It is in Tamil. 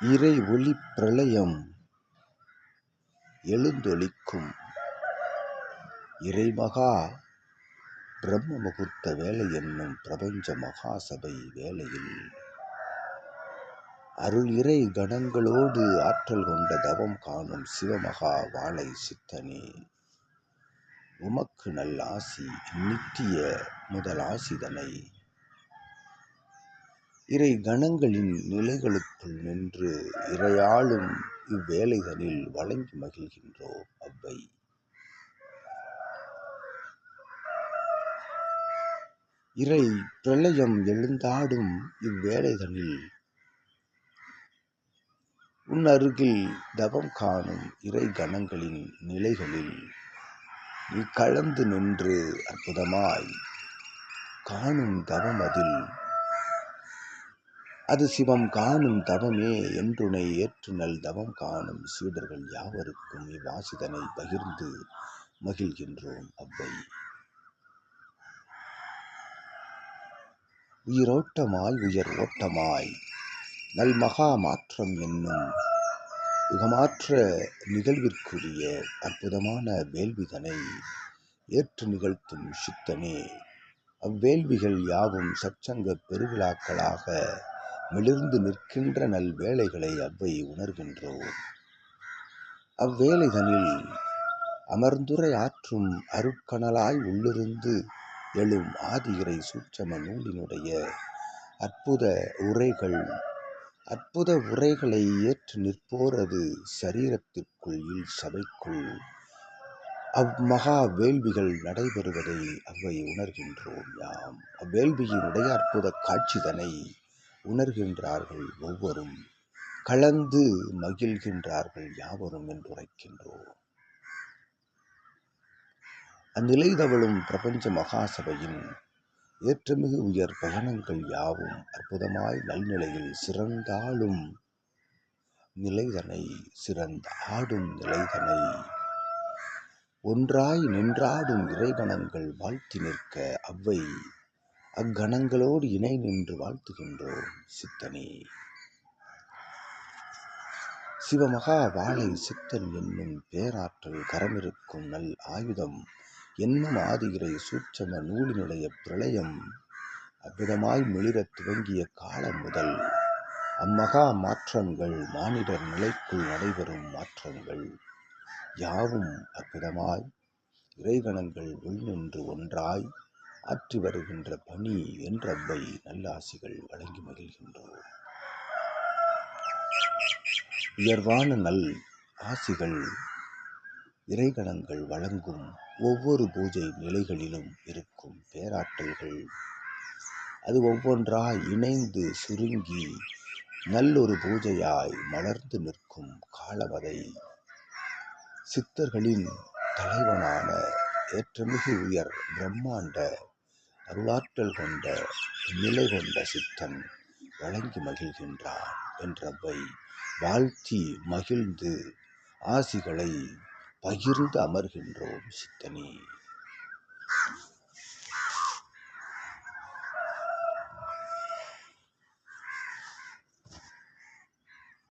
இறை ஒளி பிரளயம் எழுந்தொளிக்கும் இறைமகா பிரம்ம முகூர்த்த வேலை என்னும் பிரபஞ்ச மகாசபை வேளையில் அருள் இறை கணங்களோடு ஆற்றல் கொண்ட தவம் காணும் சிவமகா வாழை சித்தனே, உமக்கு நல் ஆசி நித்திய முதல் ஆசிதனை இறை கணங்களின் நிலைகளுக்குள் நின்று இறையாளும் இவ்வேளைதனில் வழங்கி மகிழ்கின்றோம். அவ்வை இறை பிரளயம் எழுந்தாடும் இவ்வேளைதனில் உன் அருகில் தவம் காணும் இறை கணங்களின் நிலைகளில் நீ கலந்து நின்று அற்புதமாய் காணும் தவம் அது சிவம் காணும் தவமே என்றுனை ஏற்று நல் தவம் காணும் சீடர்கள் யாவருக்கும் இவ்வாசிதனை பகிர்ந்து மகிழ்கின்றோம். அவ்வை உயிரோட்டமாய் உயர் ஓட்டமாய் நல் மகா மாற்றம் என்னும் யுகமாற்ற நிகழ்விற்குரிய அற்புதமான வேள்விதனை ஏற்று நிகழ்த்தும் சித்தனே, அவ்வேள்விகள் யாவும் சற்சங்க பெருவிழாக்களாக மிளிர்ந்து நிற்கின்ற நல் வேளைகளை அவ்வை உணர்கின்றோம். அவ்வேளைதனில் அமர்ந்துரை ஆற்றும் அருட்கணலாய் உள்ளிருந்து எழும் ஆதி இறை சூட்சம நூலினுடைய அற்புத உரைகளை ஏற்று நிற்போரது சரீரத்திற்குள் சபைக்குள் அம்மகா வேள்விகள் நடைபெறுவதை அவ்வை உணர்கின்றோம். யாம் அவ்வேள்வியினுடைய அற்புத காட்சிதனை உணர்கின்றார்கள், ஒவ்வொரும் கலந்து மகிழ்கின்றார்கள் யாவரும் என்றுரைக்கின்றோம். அந்நிலை தவழும் பிரபஞ்ச மகாசபையின் ஏற்றமிகு உயர் பயணங்கள் யாவும் அற்புதமாய் நல்நிலையில் சிறந்தாடும் நிலைதனை ஒன்றாய் நின்றாடும் இறைகணங்கள் வாழ்த்தி நிற்க அவ்வை அக்கணங்களோடு இணை நின்று வாழ்த்துகின்றோம். சித்தனே, சிவமகா வாழை சித்தன் என்னும் பேராற்றல் கரமிருக்கும் நல் ஆயுதம் என்னும் ஆதி இறை சூட்சம நூலினுடைய பிரளயம் அற்புதமாய் மிளிரத் துவங்கிய காலம் முதல் அம்மகா மாற்றங்கள் மானிடர் நிலைக்குள் நடைபெறும் மாற்றங்கள் யாவும் அற்புதமாய் இறைகணங்கள் உள்நின்று ஒன்றாய் ஆற்றி வருகின்ற பணி என்ற அவ்வை நல்லாசிகள் வழங்கி மகிழ்கின்றோம். உயர்வான நல் ஆசிகள் இறைகணங்கள் வழங்கும் ஒவ்வொரு பூஜை நிலைகளிலும் இருக்கும் பேராற்றல்கள் அது ஒவ்வொன்றாய் இணைந்து சுருங்கி நல்லொரு பூஜையாய் மலர்ந்து நிற்கும் காலமதை சித்தர்களின் தலைவனான ஏற்றமிகு உயர் பிரம்மாண்ட அருளாற்றல் கொண்ட நிலை கொண்ட சித்தன் வழங்கி மகிழ்கின்றான் என்றவை வாழ்த்தி மகிழ்ந்து ஆசிகளை பகிர்ந்து அமர்கின்றோம். சித்தனே.